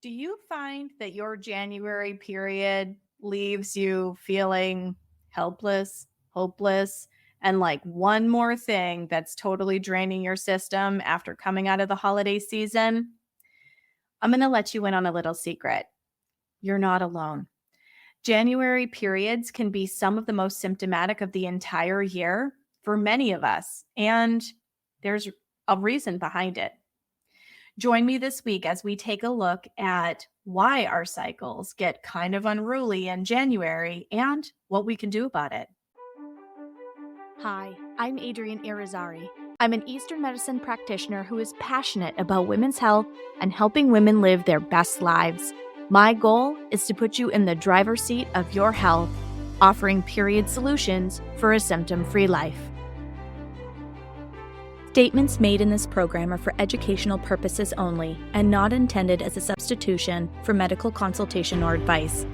Do you find that your January period leaves you feeling helpless, hopeless, and like one more thing that's totally draining your system after coming out of the holiday season? I'm going to let you in on a little secret. You're not alone. January periods can be some of the most symptomatic of the entire year for many of us, and there's a reason behind it. Join me this week as we take a look at why our cycles get kind of unruly in January and what we can do about it. Hi, I'm Adrienne Irizarry. I'm an Eastern medicine practitioner who is passionate about women's health and helping women live their best lives. My goal is to put you in the driver's seat of your health, offering period solutions for a symptom-free life. Statements made in this program are for educational purposes only and not intended as a substitution for medical consultation or advice.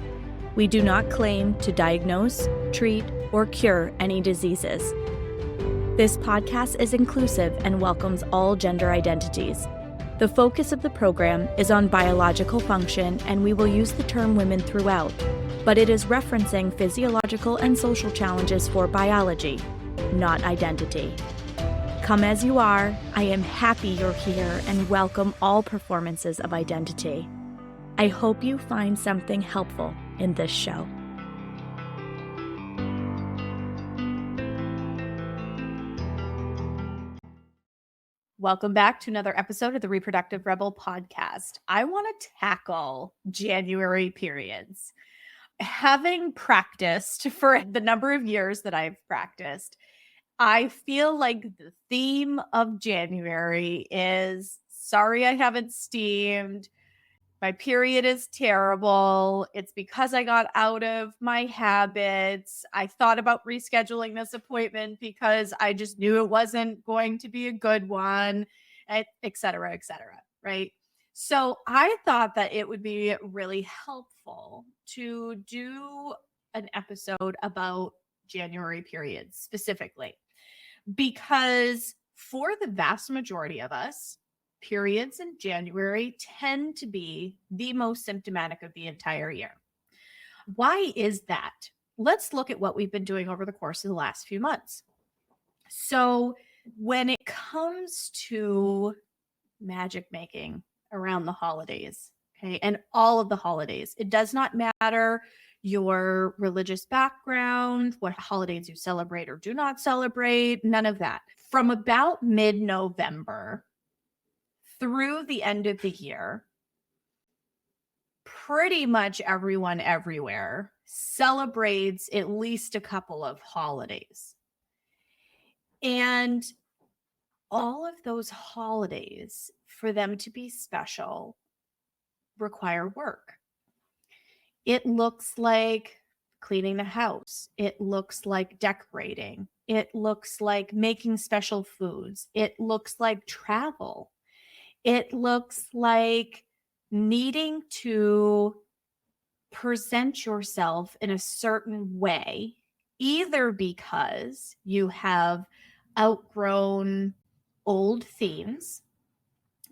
We do not claim to diagnose, treat, or cure any diseases. This podcast is inclusive and welcomes all gender identities. The focus of the program is on biological function, and we will use the term women throughout, but it is referencing physiological and social challenges for biology, not identity. Come as you are, I am happy you're here and welcome all performances of identity. I hope you find something helpful in this show. Welcome back to another episode of the Reproductive Rebel podcast. I want to tackle January periods. Having practiced for the number of years that I've practiced, I feel like the theme of January is sorry I haven't steamed. My period is terrible. It's because I got out of my habits. I thought about rescheduling this appointment because I just knew it wasn't going to be a good one, et cetera, right? So I thought that it would be really helpful to do an episode about January periods specifically, because for the vast majority of us, periods in January tend to be the most symptomatic of the entire year. Why is that? Let's look at what we've been doing over the course of the last few months. So when it comes to magic making around the holidays, okay, and all of the holidays, it does not matter your religious background, what holidays you celebrate or do not celebrate, none of that. From about mid-November through the end of the year, pretty much everyone everywhere celebrates at least a couple of holidays. And all of those holidays, for them to be special, require work. It looks like cleaning the house. It looks like decorating. It looks like making special foods. It looks like travel. It looks like needing to present yourself in a certain way, either because you have outgrown old themes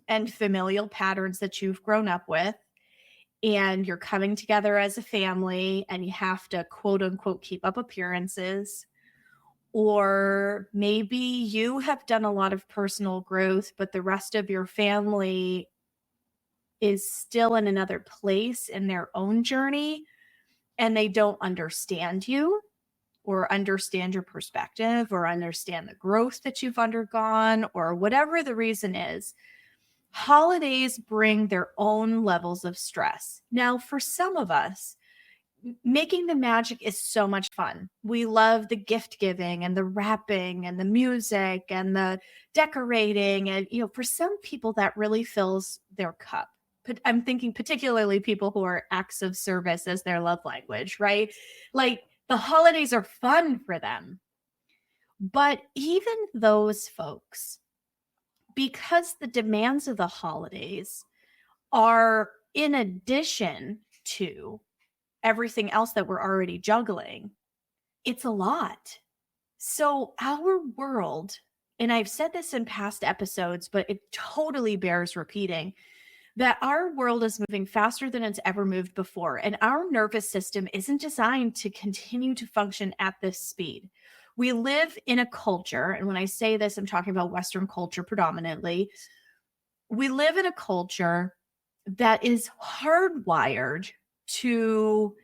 and familial patterns that you've grown up with, and you're coming together as a family and you have to quote unquote keep up appearances. Or maybe you have done a lot of personal growth, but the rest of your family is still in another place in their own journey, and they don't understand you or understand your perspective or understand the growth that you've undergone, or whatever the reason is. Holidays bring their own levels of stress. Now, for some of us, making the magic is so much fun. We love the gift giving and the wrapping and the music and the decorating. And, for some people that really fills their cup. But I'm thinking particularly people who are acts of service as their love language, right? Like the holidays are fun for them. But even those folks, because the demands of the holidays are in addition to everything else that we're already juggling, it's a lot. So our world, and I've said this in past episodes, but it totally bears repeating, that our world is moving faster than it's ever moved before, and our nervous system isn't designed to continue to function at this speed. We live in a culture, and when I say this, I'm talking about Western culture predominantly. We live in a culture that is hardwired to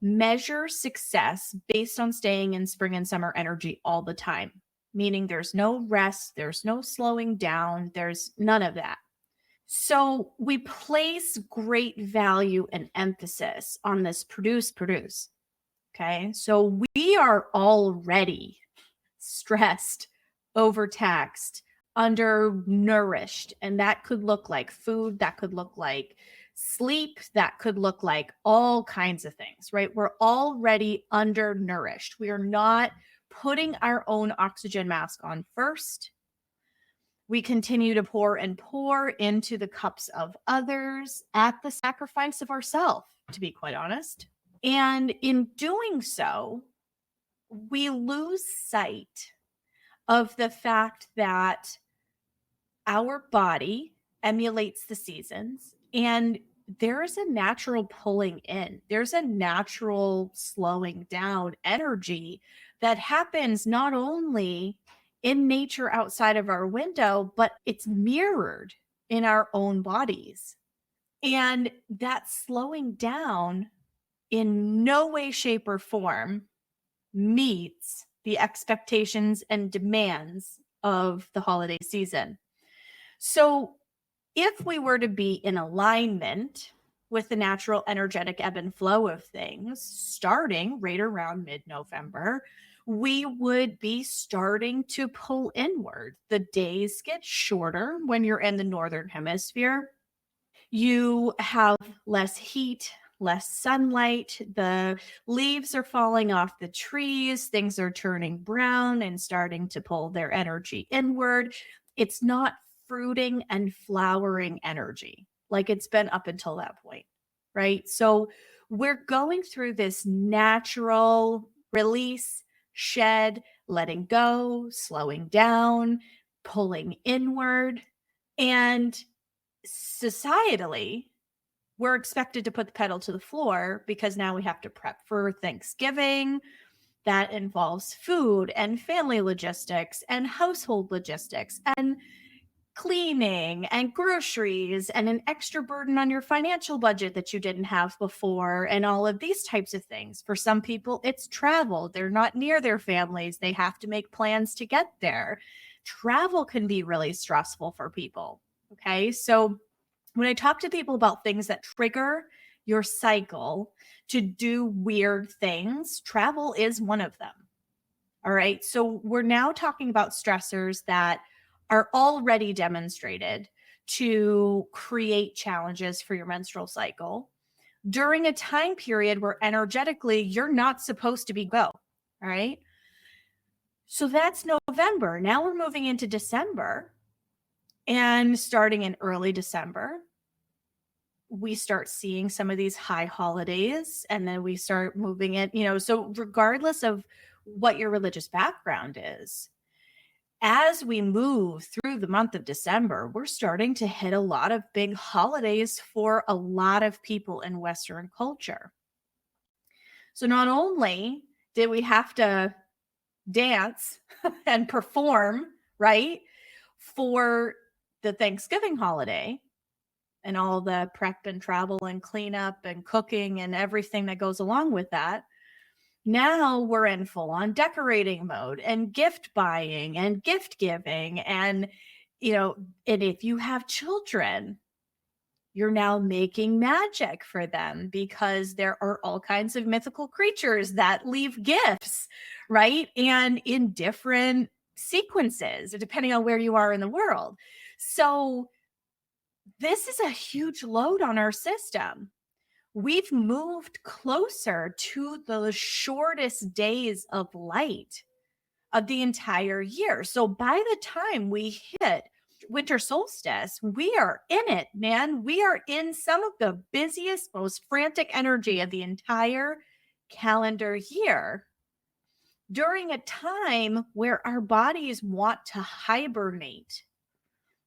measure success based on staying in spring and summer energy all the time, meaning there's no rest, there's no slowing down, there's none of that. So we place great value and emphasis on this produce. Okay. So we are already stressed, overtaxed, undernourished. And that could look like food, that could look like sleep, that could look like all kinds of things, right? We're already undernourished. We are not putting our own oxygen mask on first. We continue to pour and pour into the cups of others at the sacrifice of ourselves, to be quite honest. And in doing so, we lose sight of the fact that our body emulates the seasons, and there's a natural pulling in, there's a natural slowing down energy that happens not only in nature outside of our window, but it's mirrored in our own bodies. And that slowing down in no way, shape, or form meets the expectations and demands of the holiday season. So, if we were to be in alignment with the natural energetic ebb and flow of things, starting right around mid-November, we would be starting to pull inward. The days get shorter when you're in the northern hemisphere. You have less heat, less sunlight. The leaves are falling off the trees. Things are turning brown and starting to pull their energy inward. It's not fruiting and flowering energy like it's been up until that point, right? So we're going through this natural release, shed, letting go, slowing down, pulling inward. And societally, we're expected to put the pedal to the floor because now we have to prep for Thanksgiving. That involves food and family logistics and household logistics and cleaning and groceries and an extra burden on your financial budget that you didn't have before and all of these types of things. For some people, it's travel. They're not near their families. They have to make plans to get there. Travel can be really stressful for people. Okay. So when I talk to people about things that trigger your cycle to do weird things, travel is one of them. All right. So we're now talking about stressors that are already demonstrated to create challenges for your menstrual cycle during a time period where energetically you're not supposed to be go. All right. So that's November. Now we're moving into December, and starting in early December, we start seeing some of these high holidays, and then we start moving it, so regardless of what your religious background is, as we move through the month of December, we're starting to hit a lot of big holidays for a lot of people in Western culture. So not only did we have to dance and perform, right, for the Thanksgiving holiday and all the prep and travel and cleanup and cooking and everything that goes along with that, now we're in full on decorating mode and gift buying and gift giving. And, and if you have children, you're now making magic for them because there are all kinds of mythical creatures that leave gifts, right? And in different sequences, depending on where you are in the world. So this is a huge load on our system. We've moved closer to the shortest days of light of the entire year. So by the time we hit winter solstice, we are in it, man. We are in some of the busiest, most frantic energy of the entire calendar year during a time where our bodies want to hibernate.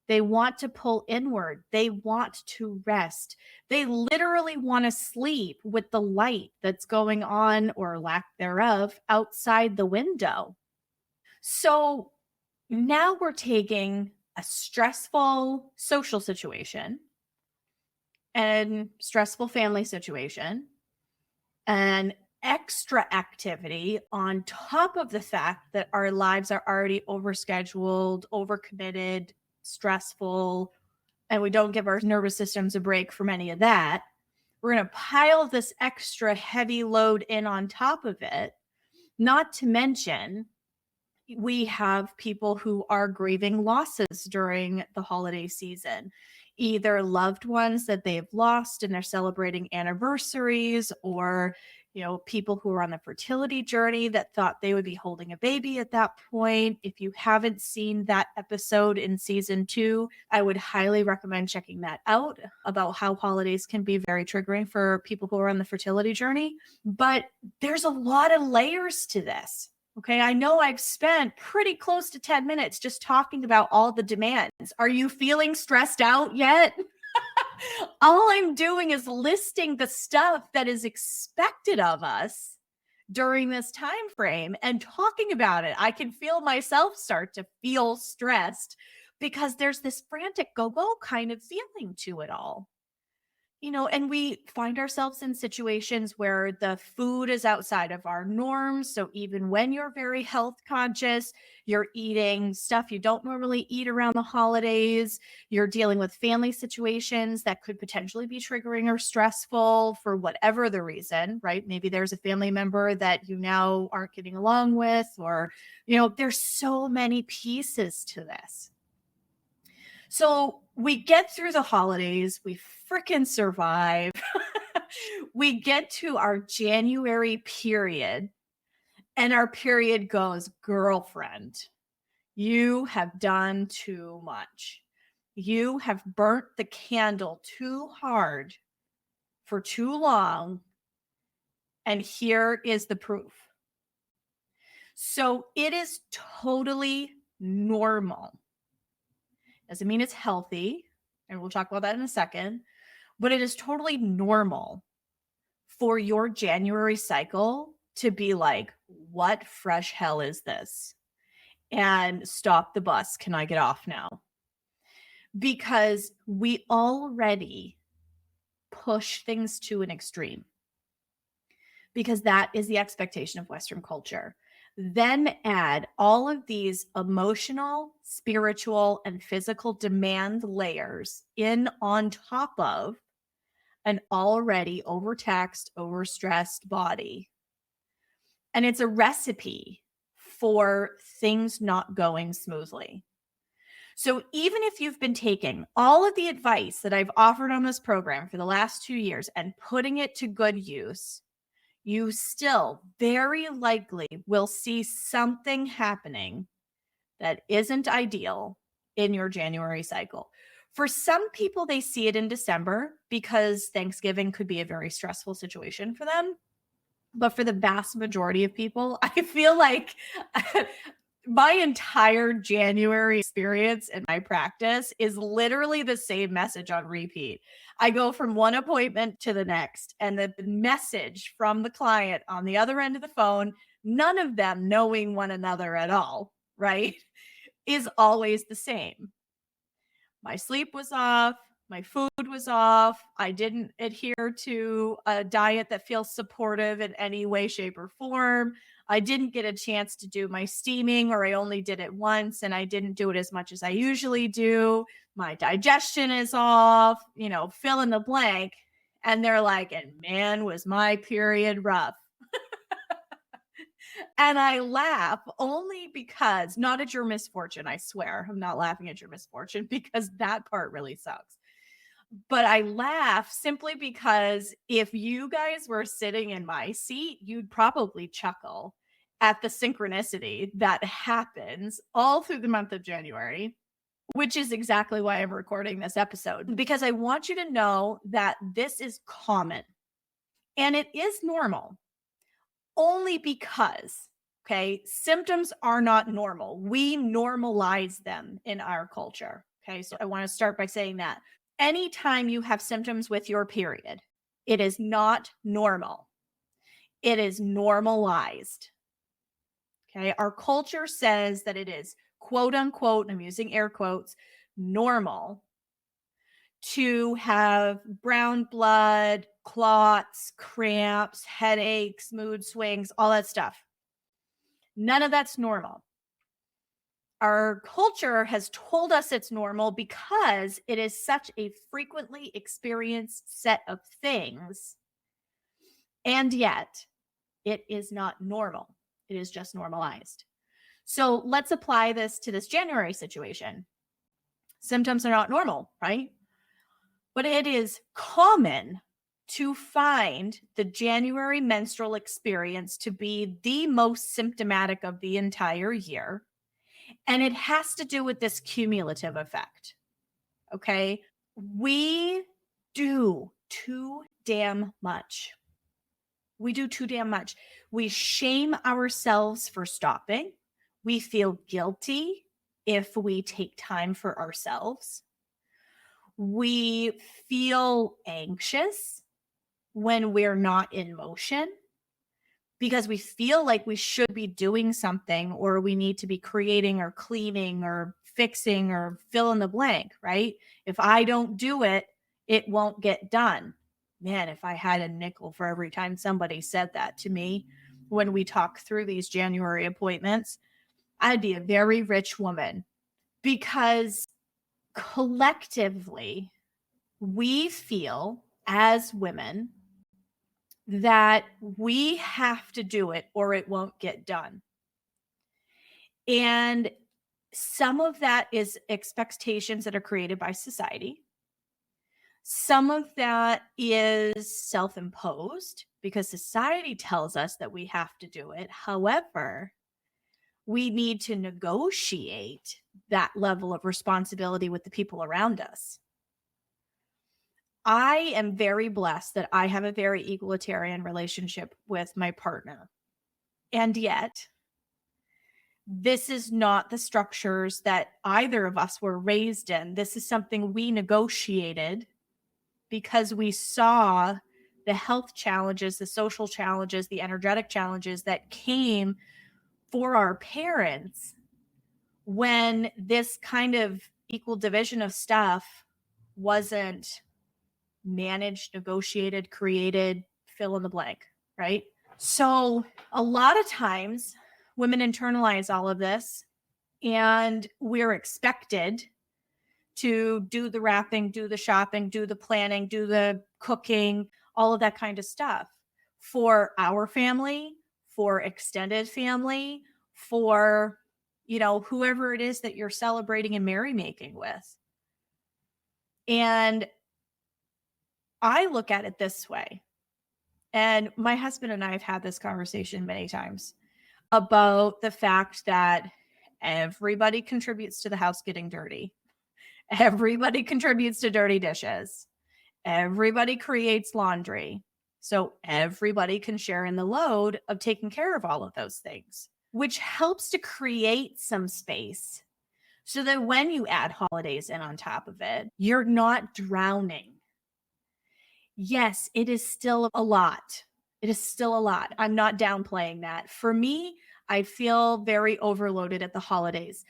They want to pull inward. They want to rest. They literally want to sleep with the light that's going on, or lack thereof, outside the window. So now we're taking a stressful social situation and stressful family situation and extra activity on top of the fact that our lives are already overscheduled, overcommitted, stressful, and we don't give our nervous systems a break from any of that. We're going to pile this extra heavy load in on top of it. Not to mention, we have people who are grieving losses during the holiday season, either loved ones that they've lost and they're celebrating anniversaries, or people who are on the fertility journey that thought they would be holding a baby at that point. If you haven't seen that episode in season 2, I would highly recommend checking that out, about how holidays can be very triggering for people who are on the fertility journey. But there's a lot of layers to this. Okay, I know I've spent pretty close to 10 minutes just talking about all the demands. Are you feeling stressed out yet? All I'm doing is listing the stuff that is expected of us during this time frame and talking about it. I can feel myself start to feel stressed because there's this frantic go-go kind of feeling to it all. And we find ourselves in situations where the food is outside of our norms. So even when you're very health conscious, you're eating stuff you don't normally eat around the holidays. You're dealing with family situations that could potentially be triggering or stressful for whatever the reason, right? Maybe there's a family member that you now aren't getting along with, or, there's so many pieces to this. So we get through the holidays, we freaking survive. We get to our January period, and our period goes, girlfriend, you have done too much. You have burnt the candle too hard for too long, and here is the proof. So it is totally normal. Doesn't mean it's healthy, and we'll talk about that in a second, but it is totally normal for your January cycle to be like, what fresh hell is this? And stop the bus. Can I get off now? Because we already push things to an extreme, because that is the expectation of Western culture. Then add all of these emotional, spiritual, and physical demand layers in on top of an already overtaxed, overstressed body. And it's a recipe for things not going smoothly. So even if you've been taking all of the advice that I've offered on this program for the last 2 years and putting it to good use, you still very likely will see something happening that isn't ideal in your January cycle. For some people, they see it in December because Thanksgiving could be a very stressful situation for them. But for the vast majority of people, I feel like my entire January experience in my practice is literally the same message on repeat. I go from one appointment to the next, and the message from the client on the other end of the phone, none of them knowing one another at all, right, is always the same. My sleep was off. My food was off. I didn't adhere to a diet that feels supportive in any way, shape, or form. I didn't get a chance to do my steaming, or I only did it once, and I didn't do it as much as I usually do. My digestion is off, fill in the blank. And they're like, and man, was my period rough. And I laugh only because, not at your misfortune, I swear. I'm not laughing at your misfortune, because that part really sucks. But I laugh simply because if you guys were sitting in my seat, you'd probably chuckle at the synchronicity that happens all through the month of January, which is exactly why I'm recording this episode, because I want you to know that this is common and it is normal, only because, okay, symptoms are not normal. We normalize them in our culture. Okay, so I want to start by saying that anytime you have symptoms with your period, it is not normal. It is normalized. Okay, our culture says that it is quote unquote, and I'm using air quotes, normal to have brown blood, clots, cramps, headaches, mood swings, all that stuff. None of that's normal. Our culture has told us it's normal because it is such a frequently experienced set of things. And yet, it is not normal. It is just normalized. So let's apply this to this January situation. Symptoms are not normal, right? But it is common to find the January menstrual experience to be the most symptomatic of the entire year. And it has to do with this cumulative effect. Okay. We do too damn much. We do too damn much. We shame ourselves for stopping. We feel guilty if we take time for ourselves. We feel anxious when we're not in motion because we feel like we should be doing something, or we need to be creating or cleaning or fixing or fill in the blank, right? If I don't do it, it won't get done. Man, if I had a nickel for every time somebody said that to me when we talk through these January appointments, I'd be a very rich woman, because collectively we feel as women that we have to do it or it won't get done. And some of that is expectations that are created by society. Some of that is self-imposed because society tells us that we have to do it. However, we need to negotiate that level of responsibility with the people around us. I am very blessed that I have a very egalitarian relationship with my partner. And yet, this is not the structures that either of us were raised in. This is something we negotiated because we saw the health challenges, the social challenges, the energetic challenges that came for our parents when this kind of equal division of stuff wasn't managed, negotiated, created, fill in the blank, right? So a lot of times women internalize all of this, and we're expected to do the wrapping, do the shopping, do the planning, do the cooking, all of that kind of stuff for our family, for extended family, for, whoever it is that you're celebrating and merrymaking with. And I look at it this way, and my husband and I have had this conversation many times about the fact that everybody contributes to the house getting dirty. Everybody contributes to dirty dishes. Everybody creates laundry. So everybody can share in the load of taking care of all of those things, which helps to create some space so that when you add holidays in on top of it, you're not drowning. Yes, it is still a lot. It is still a lot. I'm not downplaying that. For me, I feel very overloaded at the holidays.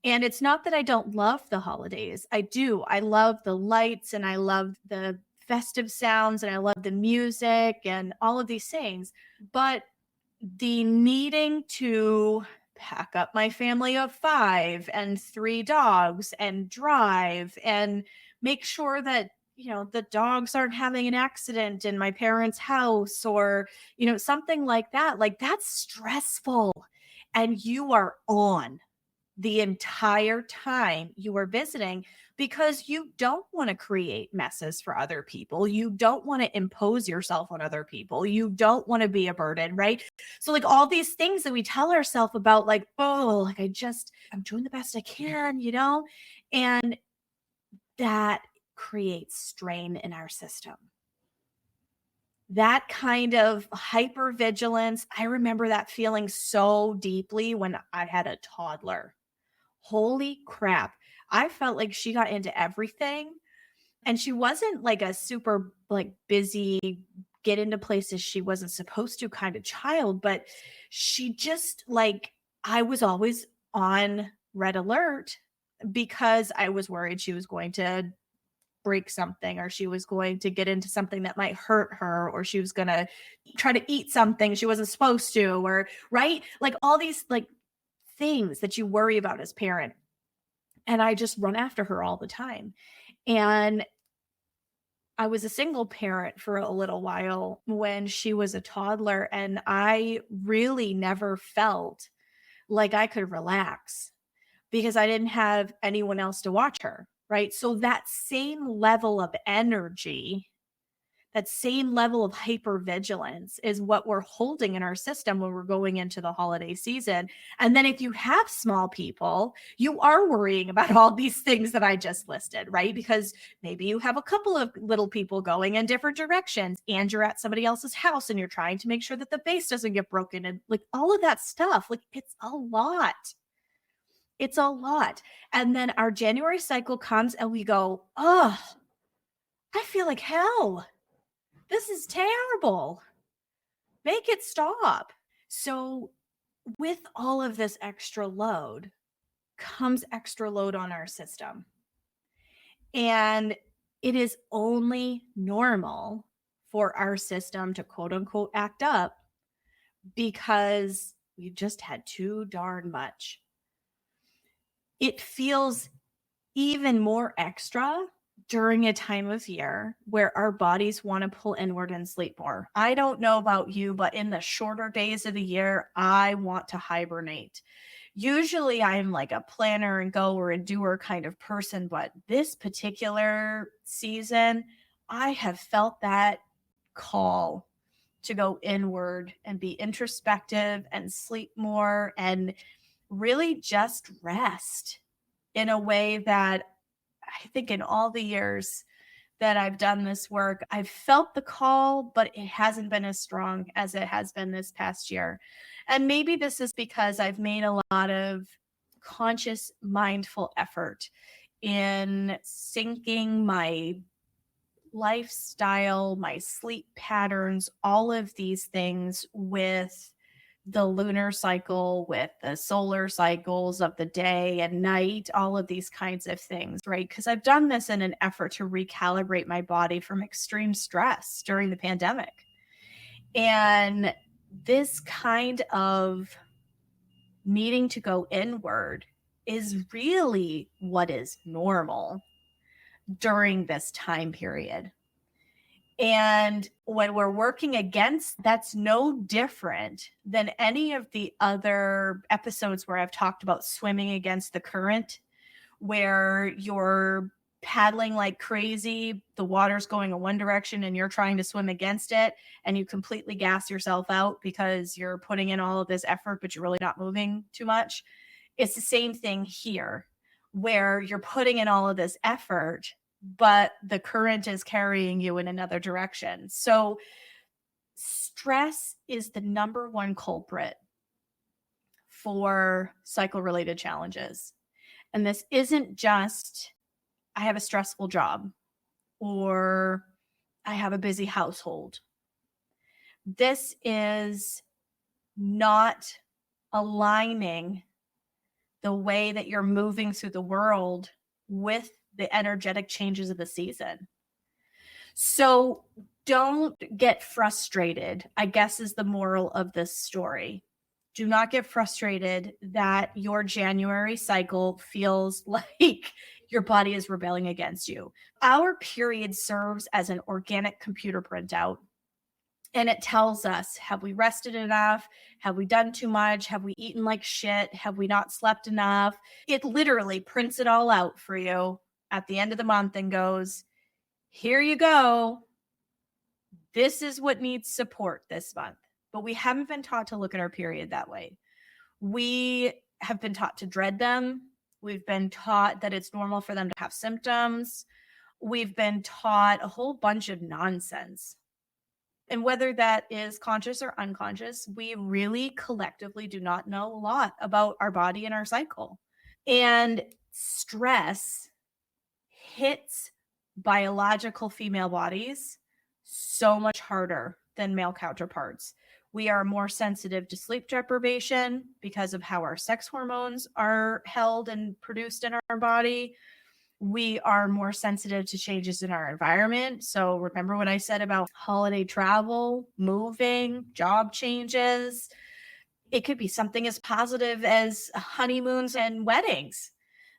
And it's not that I don't love the holidays. I do. I love the lights, and I love the festive sounds, and I love the music and all of these things. But the needing to pack up my family of 5 and 3 dogs and drive and make sure that the dogs aren't having an accident in my parents' house, or something like that, that's stressful. And you are on the entire time you are visiting because you don't want to create messes for other people. You don't want to impose yourself on other people. You don't want to be a burden, right? So all these things that we tell ourselves about, I'm doing the best I can, and that creates strain in our system. That kind of hypervigilance, I remember that feeling so deeply when I had a toddler. Holy crap. I felt like she got into everything, and she wasn't like a super like busy, get into places she wasn't supposed to kind of child, but she just like, I was always on red alert because I was worried she was going to break something, or she was going to get into something that might hurt her, or she was going to try to eat something she wasn't supposed to, or right, like all these like things that you worry about as parent. And I just run after her all the time. And I was a single parent for a little while when she was a toddler, and I really never felt like I could relax because I didn't have anyone else to watch her, right? So that same level of energy, that same level of hypervigilance is what we're holding in our system when we're going into the holiday season. And then if you have small people, you are worrying about all these things that I just listed, right? Because maybe you have a couple of little people going in different directions, and you're at somebody else's house and you're trying to make sure that the vase doesn't get broken, and like all of that stuff. Like it's a lot. It's a lot. And then our January cycle comes and we go, oh, I feel like hell. This is terrible. Make it stop. So, with all of this extra load comes extra load on our system. And it is only normal for our system to quote unquote act up because we've just had too darn much. It feels even more extra during a time of year where our bodies want to pull inward and sleep more. I don't know about you, but in the shorter days of the year, I want to hibernate. Usually I'm like a planner and goer and doer kind of person, but this particular season, I have felt that call to go inward and be introspective and sleep more and really just rest in a way that I think in all the years that I've done this work, I've felt the call, but it hasn't been as strong as it has been this past year. And maybe this is because I've made a lot of conscious, mindful effort in syncing my lifestyle, my sleep patterns, all of these things with the lunar cycle, with the solar cycles of the day and night, all of these kinds of things, right? Because I've done this in an effort to recalibrate my body from extreme stress during the pandemic. And this kind of needing to go inward is really what is normal during this time period. And when we're working against, that's no different than any of the other episodes where I've talked about swimming against the current, where you're paddling like crazy, the water's going in one direction and you're trying to swim against it, and you completely gas yourself out because you're putting in all of this effort, but you're really not moving too much. It's the same thing here, where you're putting in all of this effort, but the current is carrying you in another direction. So stress is the number one culprit for cycle-related challenges. And this isn't just, I have a stressful job or I have a busy household. This is not aligning the way that you're moving through the world with the energetic changes of the season. So don't get frustrated, I guess is the moral of this story. Do not get frustrated that your January cycle feels like your body is rebelling against you. Our period serves as an organic computer printout. And it tells us, have we rested enough? Have we done too much? Have we eaten like shit? Have we not slept enough? It literally prints it all out for you at the end of the month and goes, here you go. This is what needs support this month. But we haven't been taught to look at our period that way. We have been taught to dread them. We've been taught that it's normal for them to have symptoms. We've been taught a whole bunch of nonsense. And whether that is conscious or unconscious, we really collectively do not know a lot about our body and our cycle. And stress hits biological female bodies so much harder than male counterparts. We are more sensitive to sleep deprivation because of how our sex hormones are held and produced in our body. We are more sensitive to changes in our environment. So remember what I said about holiday travel, moving, job changes? It could be something as positive as honeymoons and weddings.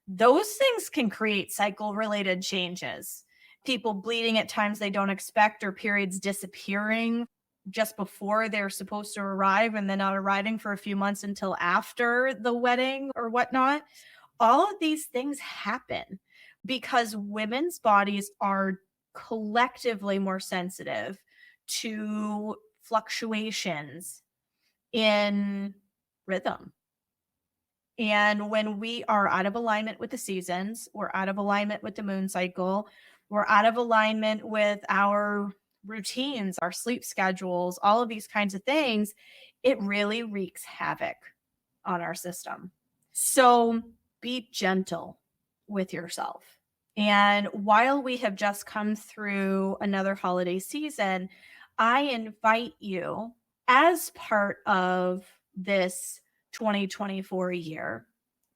Those things can create cycle-related changes. People bleeding at times they don't expect, or periods disappearing just before they're supposed to arrive and then not arriving for a few months until after the wedding or whatnot. All of these things happen because women's bodies are collectively more sensitive to fluctuations in rhythm. And when we are out of alignment with the seasons, we're out of alignment with the moon cycle, we're out of alignment with our routines, our sleep schedules, all of these kinds of things, it really wreaks havoc on our system. So be gentle with yourself. And while we have just come through another holiday season, I invite you, as part of this 2024 year,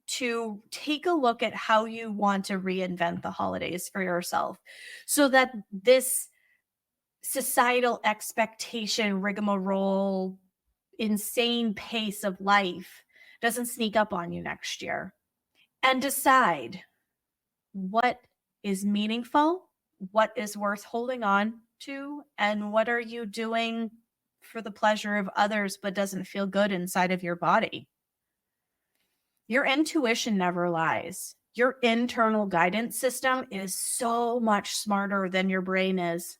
to take a look at how you want to reinvent the holidays for yourself so that this societal expectation, rigmarole, insane pace of life doesn't sneak up on you next year. And decide what is meaningful, what is worth holding on to, and what are you doing for the pleasure of others but doesn't feel good inside of your body. Your intuition never lies. Your internal guidance system is so much smarter than your brain is.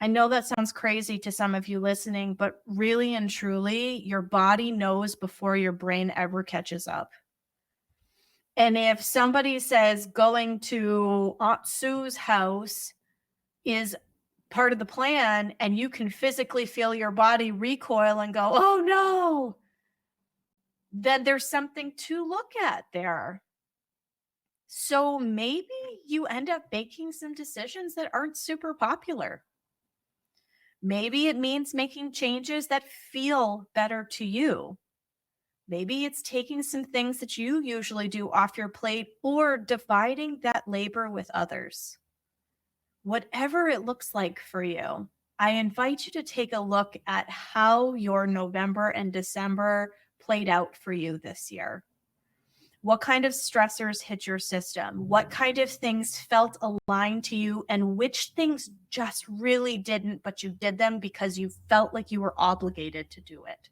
I know that sounds crazy to some of you listening, but really and truly, your body knows before your brain ever catches up. And if somebody says going to Aunt Sue's house is part of the plan and you can physically feel your body recoil and go, oh no, then there's something to look at there. So maybe you end up making some decisions that aren't super popular. Maybe it means making changes that feel better to you. Maybe it's taking some things that you usually do off your plate or dividing that labor with others. Whatever it looks like for you, I invite you to take a look at how your November and December played out for you this year. What kind of stressors hit your system? What kind of things felt aligned to you, and which things just really didn't, but you did them because you felt like you were obligated to do it?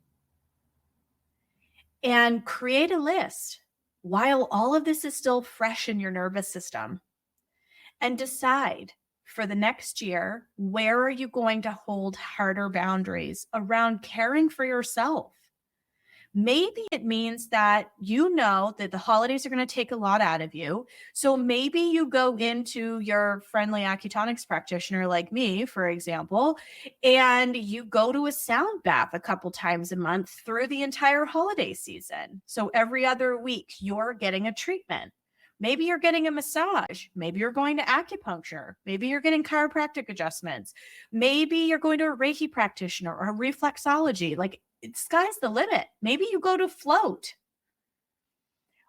And create a list while all of this is still fresh in your nervous system, and decide for the next year, where are you going to hold harder boundaries around caring for yourself? Maybe it means that you know that the holidays are going to take a lot out of you. So maybe you go into your friendly acutonics practitioner like me, for example, and you go to a sound bath a couple times a month through the entire holiday season. So every other week, you're getting a treatment. Maybe you're getting a massage. Maybe you're going to acupuncture. Maybe you're getting chiropractic adjustments. Maybe you're going to a Reiki practitioner or a reflexology. Like, sky's the limit. Maybe you go to float.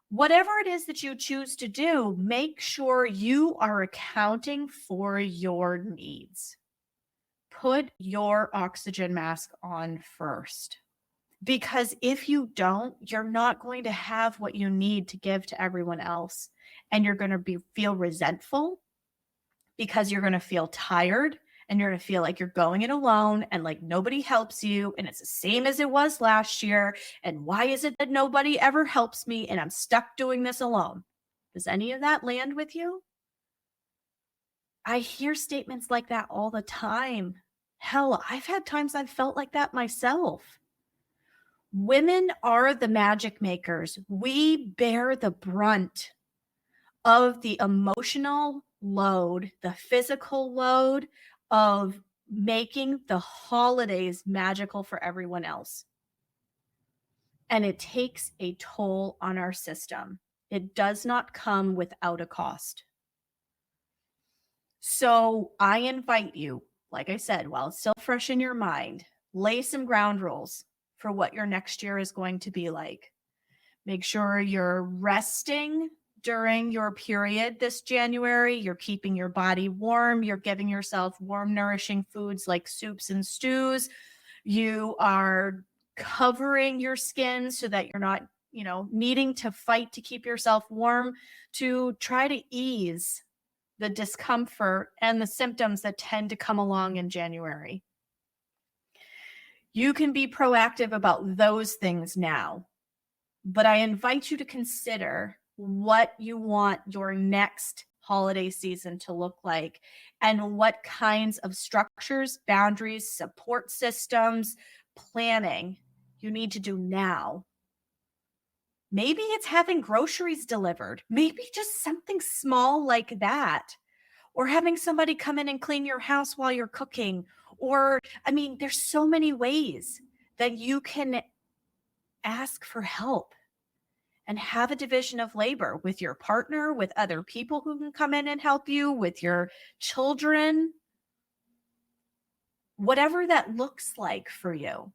Whatever it is that you choose to do, make sure you are accounting for your needs. Put your oxygen mask on first. Because if you don't, you're not going to have what you need to give to everyone else. And you're going to feel resentful because you're going to feel tired. And you're going to feel like you're going it alone and like nobody helps you. And it's the same as it was last year. And why is it that nobody ever helps me and I'm stuck doing this alone? Does any of that land with you? I hear statements like that all the time. Hell, I've had times I've felt like that myself. Women are the magic makers. We bear the brunt of the emotional load, the physical load of making the holidays magical for everyone else. And it takes a toll on our system. It does not come without a cost. So I invite you, like I said, while it's still fresh in your mind, lay some ground rules for what your next year is going to be like. Make sure you're resting during your period this January. You're keeping your body warm. You're giving yourself warm, nourishing foods like soups and stews. You are covering your skin so that you're not, needing to fight to keep yourself warm, to try to ease the discomfort and the symptoms that tend to come along in January. You can be proactive about those things now, but I invite you to consider what you want your next holiday season to look like and what kinds of structures, boundaries, support systems, planning you need to do now. Maybe it's having groceries delivered, maybe just something small like that, or having somebody come in and clean your house while you're cooking. Or, there's so many ways that you can ask for help and have a division of labor with your partner, with other people who can come in and help you, with your children, whatever that looks like for you.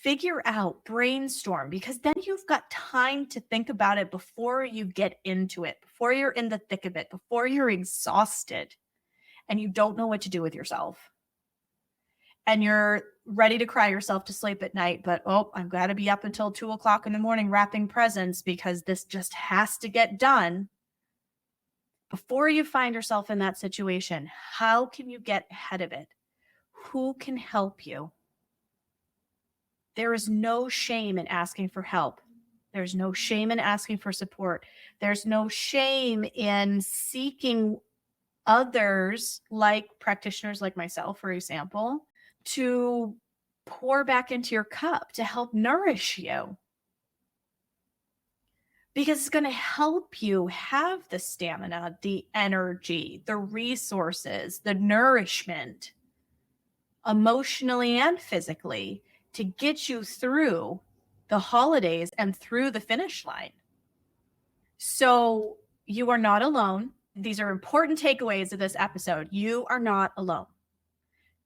Figure out, brainstorm, because then you've got time to think about it before you get into it, before you're in the thick of it, before you're exhausted and you don't know what to do with yourself. And you're ready to cry yourself to sleep at night, but I've got to be up until 2:00 in the morning wrapping presents because this just has to get done. Before you find yourself in that situation, how can you get ahead of it? Who can help you? There is no shame in asking for help. There's no shame in asking for support. There's no shame in seeking others, like practitioners like myself, for example, to pour back into your cup to help nourish you. Because it's going to help you have the stamina, the energy, the resources, the nourishment, emotionally and physically, to get you through the holidays and through the finish line. So you are not alone. These are important takeaways of this episode. You are not alone.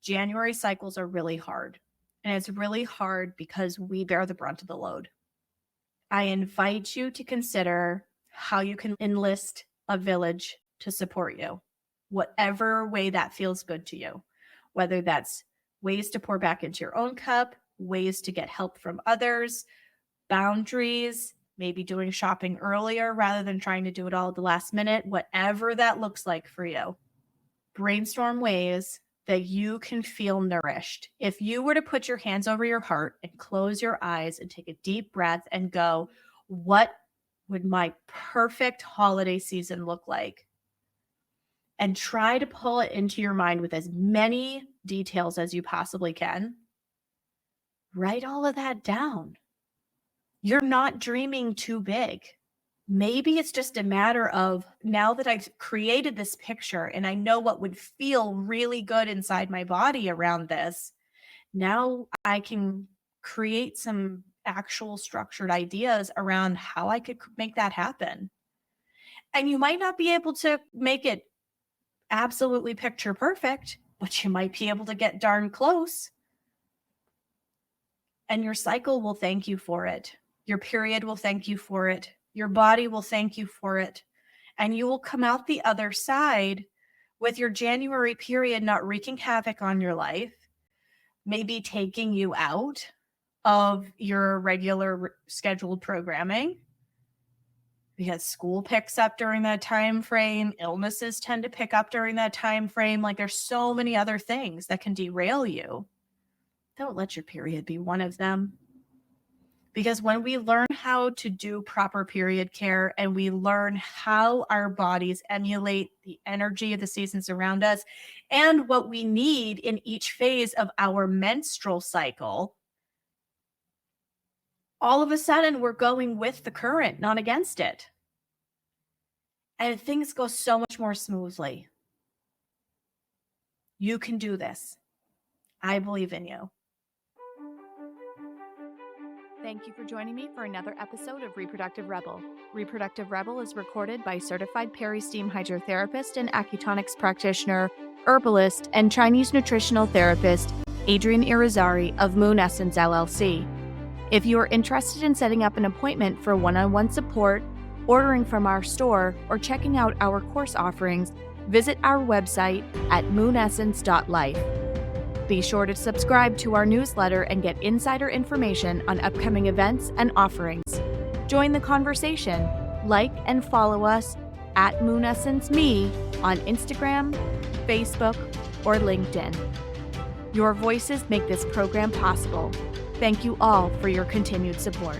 January cycles are really hard. And it's really hard because we bear the brunt of the load. I invite you to consider how you can enlist a village to support you, whatever way that feels good to you, whether that's ways to pour back into your own cup, ways to get help from others, boundaries, maybe doing shopping earlier rather than trying to do it all at the last minute, whatever that looks like for you. Brainstorm ways that you can feel nourished. If you were to put your hands over your heart and close your eyes and take a deep breath and go, what would my perfect holiday season look like? And try to pull it into your mind with as many details as you possibly can. Write all of that down. You're not dreaming too big. Maybe it's just a matter of, now that I've created this picture and I know what would feel really good inside my body around this, now I can create some actual structured ideas around how I could make that happen. And you might not be able to make it absolutely picture perfect, but you might be able to get darn close. And your cycle will thank you for it. Your period will thank you for it. Your body will thank you for it. And you will come out the other side with your January period not wreaking havoc on your life, maybe taking you out of your regular scheduled programming, because school picks up during that time frame, illnesses tend to pick up during that time frame. Like, there's so many other things that can derail you. Don't let your period be one of them. Because when we learn how to do proper period care and we learn how our bodies emulate the energy of the seasons around us and what we need in each phase of our menstrual cycle, all of a sudden we're going with the current, not against it. And things go so much more smoothly. You can do this. I believe in you. Thank you for joining me for another episode of Reproductive Rebel. Reproductive Rebel is recorded by certified peri-steam hydrotherapist and acutonics practitioner, herbalist, and Chinese nutritional therapist, Adrienne Irizarry of Moon Essence LLC. If you are interested in setting up an appointment for one-on-one support, ordering from our store, or checking out our course offerings, visit our website at moonessence.life. Be sure to subscribe to our newsletter and get insider information on upcoming events and offerings. Join the conversation. Like and follow us at Moon Essence Me on Instagram, Facebook, or LinkedIn. Your voices make this program possible. Thank you all for your continued support.